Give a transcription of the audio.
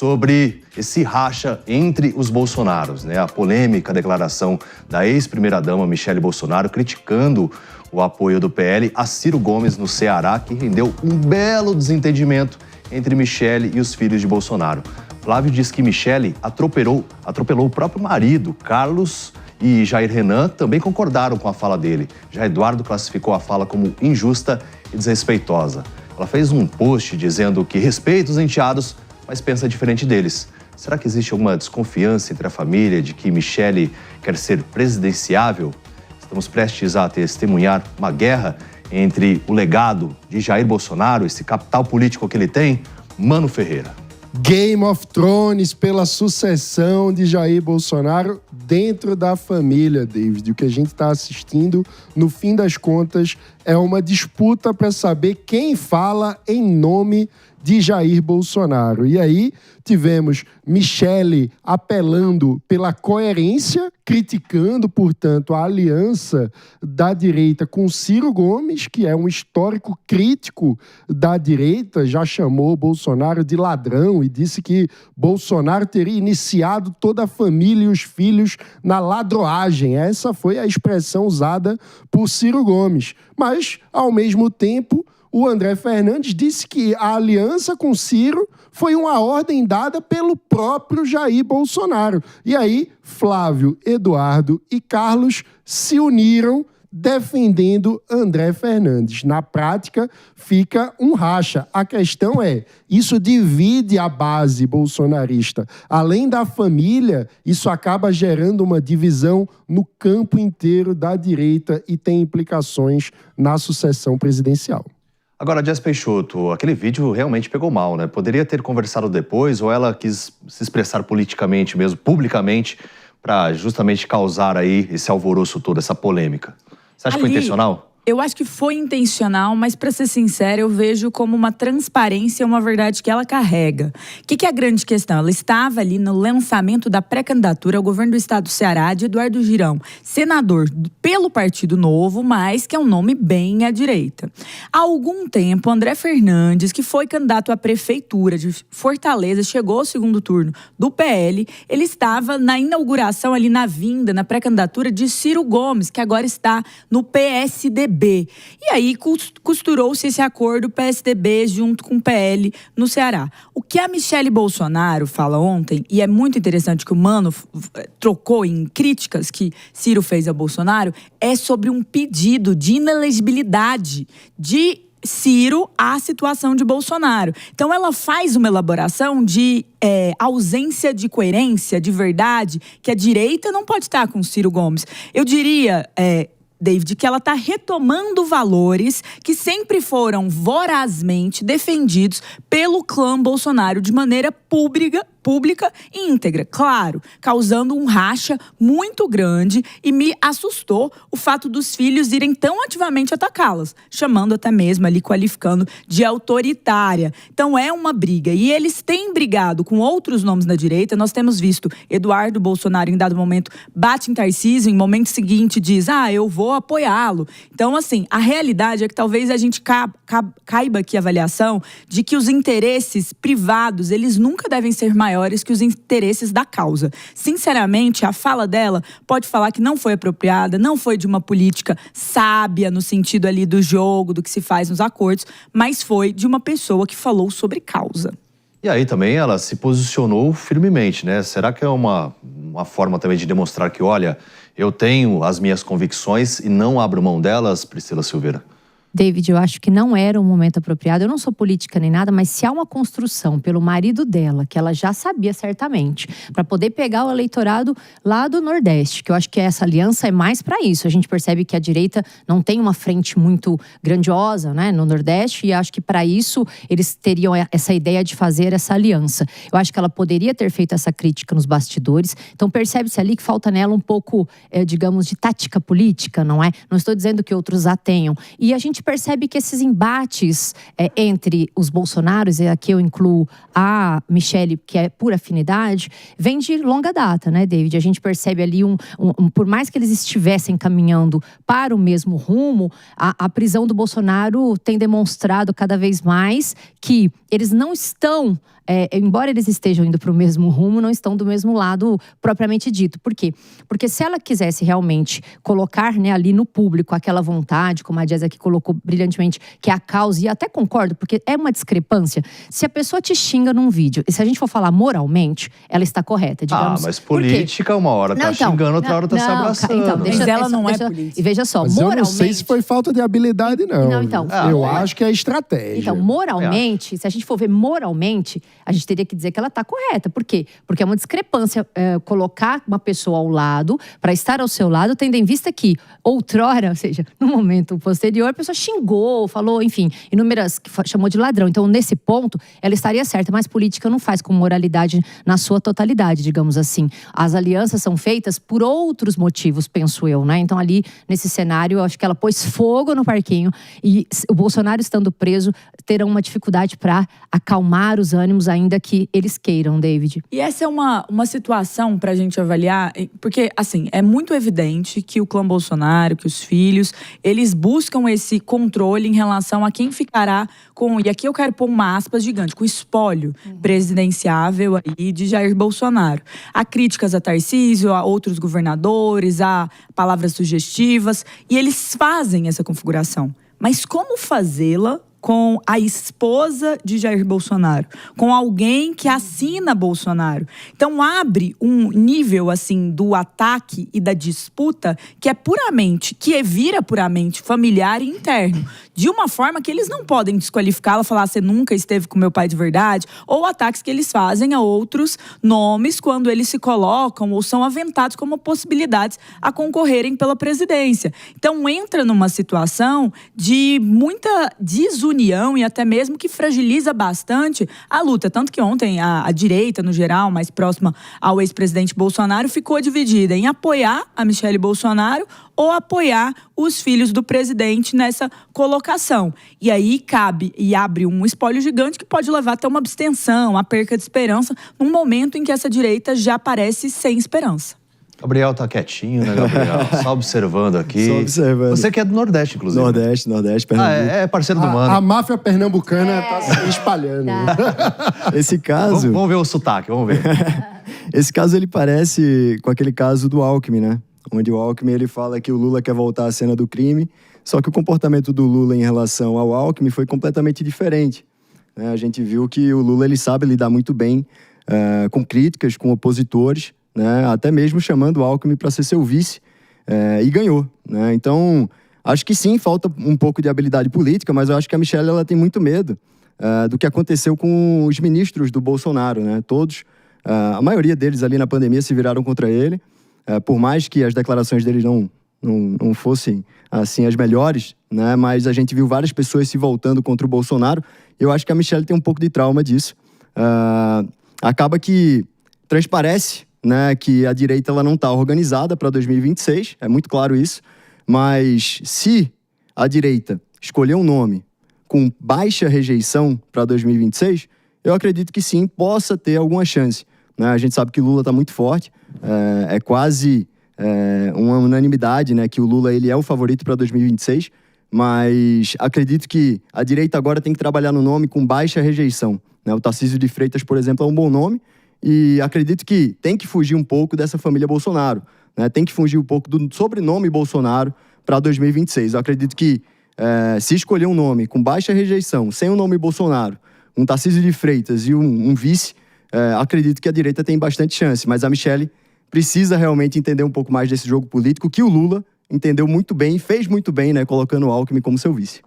sobre esse racha entre os Bolsonaros, né? A polêmica declaração da ex-primeira-dama Michele Bolsonaro criticando o apoio do PL a Ciro Gomes no Ceará, que rendeu um belo desentendimento entre Michele e os filhos de Bolsonaro. Flávio diz que Michele atropelou o próprio marido, Carlos, e Jair Renan também concordaram com a fala dele. Já Eduardo classificou a fala como injusta e desrespeitosa. Ela fez um post dizendo que respeita os enteados, mas pensa diferente deles. Será que existe alguma desconfiança entre a família de que Michele quer ser presidenciável? Estamos prestes a testemunhar uma guerra entre o legado de Jair Bolsonaro, esse capital político que ele tem, Mano Ferreira. Game of Thrones pela sucessão de Jair Bolsonaro dentro da família, David. O que a gente está assistindo, no fim das contas, é uma disputa para saber quem fala em nome de Jair Bolsonaro. E aí tivemos Michele apelando pela coerência, criticando, portanto, a aliança da direita com Ciro Gomes, que é um histórico crítico da direita, já chamou Bolsonaro de ladrão e disse que Bolsonaro teria iniciado toda a família e os filhos na ladroagem. Essa foi a expressão usada por Ciro Gomes. Mas, ao mesmo tempo, o André Fernandes disse que a aliança com Ciro foi uma ordem dada pelo próprio Jair Bolsonaro. E aí, Flávio, Eduardo e Carlos se uniram defendendo André Fernandes. Na prática, fica um racha. A questão é, isso divide a base bolsonarista. Além da família, isso acaba gerando uma divisão no campo inteiro da direita e tem implicações na sucessão presidencial. Agora, Jess Peixoto, aquele vídeo realmente pegou mal, né? Poderia ter conversado depois ou ela quis se expressar politicamente mesmo, publicamente, para justamente causar aí esse alvoroço todo, essa polêmica? Você acha que foi intencional? Eu acho que foi intencional, mas para ser sincera, eu vejo como uma transparência, uma verdade que ela carrega. O que é a grande questão? Ela estava ali no lançamento da pré-candidatura ao governo do estado do Ceará de Eduardo Girão, senador pelo Partido Novo, mas que é um nome bem à direita. Há algum tempo, André Fernandes, que foi candidato à prefeitura de Fortaleza, chegou ao segundo turno do PL, ele estava na inauguração ali na vinda, na pré-candidatura de Ciro Gomes, que agora está no PSDB. E aí costurou-se esse acordo PSDB junto com o PL no Ceará. O que a Michele Bolsonaro fala ontem, e é muito interessante que o Mano trocou em críticas que Ciro fez a Bolsonaro, é sobre um pedido de inelegibilidade de Ciro à situação de Bolsonaro. Então ela faz uma elaboração de ausência de coerência, de verdade, que a direita não pode estar com Ciro Gomes. Eu diria, David, que ela está retomando valores que sempre foram vorazmente defendidos pelo clã Bolsonaro de maneira pública e íntegra, claro, causando um racha muito grande, e me assustou o fato dos filhos irem tão ativamente atacá-las, chamando até mesmo ali, qualificando de autoritária. Então é uma briga, e eles têm brigado com outros nomes da direita. Nós temos visto Eduardo Bolsonaro, em dado momento, bate em Tarcísio, em momento seguinte diz, eu vou apoiá-lo. Então, assim, a realidade é que talvez a gente caiba aqui a avaliação de que os interesses privados, eles nunca devem ser maiores que os interesses da causa. Sinceramente, a fala dela pode falar que não foi apropriada, não foi de uma política sábia no sentido ali do jogo, do que se faz nos acordos, mas foi de uma pessoa que falou sobre causa. E aí também ela se posicionou firmemente, né? Será que é uma forma também de demonstrar que, olha, eu tenho as minhas convicções e não abro mão delas, Priscila Silveira? David, eu acho que não era um momento apropriado. Eu não sou política nem nada, mas se há uma construção pelo marido dela, que ela já sabia certamente, para poder pegar o eleitorado lá do Nordeste, que eu acho que essa aliança é mais para isso. A gente percebe que a direita não tem uma frente muito grandiosa, né, no Nordeste, e acho que para isso eles teriam essa ideia de fazer essa aliança. Eu acho que ela poderia ter feito essa crítica nos bastidores. Então percebe-se ali que falta nela um pouco, digamos, de tática política, não é? Não estou dizendo que outros a tenham. E a gente gente percebe que esses embates entre os Bolsonaros, e aqui eu incluo a Michelle, que é por afinidade, vem de longa data, né, David? A gente percebe ali por mais que eles estivessem caminhando para o mesmo rumo, a prisão do Bolsonaro tem demonstrado cada vez mais que eles não estão, embora eles estejam indo para o mesmo rumo, não estão do mesmo lado propriamente dito. Por quê? Porque se ela quisesse realmente colocar, né, ali no público aquela vontade, como a Jess aqui colocou brilhantemente, que é a causa, e até concordo, porque é uma discrepância. Se a pessoa te xinga num vídeo, e se a gente for falar moralmente, ela está correta, digamos. Mas política, uma hora tá xingando, outra hora tá se abraçando. Então, mas ela não é política. E veja só, Mas moralmente... eu não sei se foi falta de habilidade, não. Não, então. Eu acho que é estratégia. Então, moralmente, se a gente for ver moralmente, a gente teria que dizer que ela está correta. Por quê? Porque é uma discrepância colocar uma pessoa ao lado, para estar ao seu lado, tendo em vista que outrora, ou seja, no momento posterior, a pessoa xingou, falou, enfim, inúmeras, chamou de ladrão. Então, nesse ponto, ela estaria certa, mas política não faz com moralidade na sua totalidade, digamos assim. As alianças são feitas por outros motivos, penso eu, né? Então, ali, nesse cenário, eu acho que ela pôs fogo no parquinho e o Bolsonaro estando preso terão uma dificuldade para acalmar os ânimos, ainda que eles queiram, David. E essa é uma situação pra gente avaliar, porque, assim, é muito evidente que o clã Bolsonaro, que os filhos, eles buscam esse controle em relação a quem ficará com, e aqui eu quero pôr uma aspas gigante, com o espólio presidenciável aí de Jair Bolsonaro. Há críticas a Tarcísio, a outros governadores, há palavras sugestivas, e eles fazem essa configuração. Mas como fazê-la com a esposa de Jair Bolsonaro, com alguém que assina Bolsonaro? Então abre um nível assim do ataque e da disputa que vira puramente familiar e interno, de uma forma que eles não podem desqualificá-la, falar você nunca esteve com meu pai de verdade, ou ataques que eles fazem a outros nomes quando eles se colocam ou são aventados como possibilidades a concorrerem pela presidência. Então entra numa situação de muita desunião e até mesmo que fragiliza bastante a luta. Tanto que ontem a direita, no geral, mais próxima ao ex-presidente Bolsonaro, ficou dividida em apoiar a Michelle Bolsonaro ou apoiar os filhos do presidente nessa colocação. E aí cabe e abre um espólio gigante que pode levar até uma abstenção, a perca de esperança, num momento em que essa direita já parece sem esperança. Gabriel tá quietinho, né, Gabriel? Só observando aqui. Só observando. Você que é do Nordeste, inclusive. Nordeste, Pernambuco. É parceiro do Mano. A máfia pernambucana tá se espalhando. Esse caso... Vamos ver o sotaque, vamos ver. Esse caso, ele parece com aquele caso do Alckmin, né? Onde o Alckmin, ele fala que o Lula quer voltar à cena do crime, só que o comportamento do Lula em relação ao Alckmin foi completamente diferente. A gente viu que o Lula, ele sabe lidar muito bem com críticas, com opositores, né? Até mesmo chamando o Alckmin para ser seu vice, e ganhou, né? Então, acho que sim, falta um pouco de habilidade política, mas eu acho que a Michelle, ela tem muito medo do que aconteceu com os ministros do Bolsonaro, né? Todos, a maioria deles ali na pandemia se viraram contra ele, por mais que as declarações deles não fossem assim as melhores, né? Mas a gente viu várias pessoas se voltando contra o Bolsonaro. Eu acho que a Michelle tem um pouco de trauma disso. Acaba que transparece, né, que a direita ela não está organizada para 2026, é muito claro isso. Mas se a direita escolher um nome com baixa rejeição para 2026, eu acredito que sim, possa ter alguma chance, né? A gente sabe que Lula está muito forte, é quase uma unanimidade, né, que o Lula ele é o favorito para 2026, mas acredito que a direita agora tem que trabalhar no nome com baixa rejeição, né? O Tarcísio de Freitas, por exemplo, é um bom nome, e acredito que tem que fugir um pouco dessa família Bolsonaro, né? Tem que fugir um pouco do sobrenome Bolsonaro para 2026. Eu acredito que se escolher um nome com baixa rejeição, sem o nome Bolsonaro, um Tarcísio de Freitas e um vice, acredito que a direita tem bastante chance. Mas a Michelle precisa realmente entender um pouco mais desse jogo político que o Lula entendeu muito bem, fez muito bem, né, colocando o Alckmin como seu vice.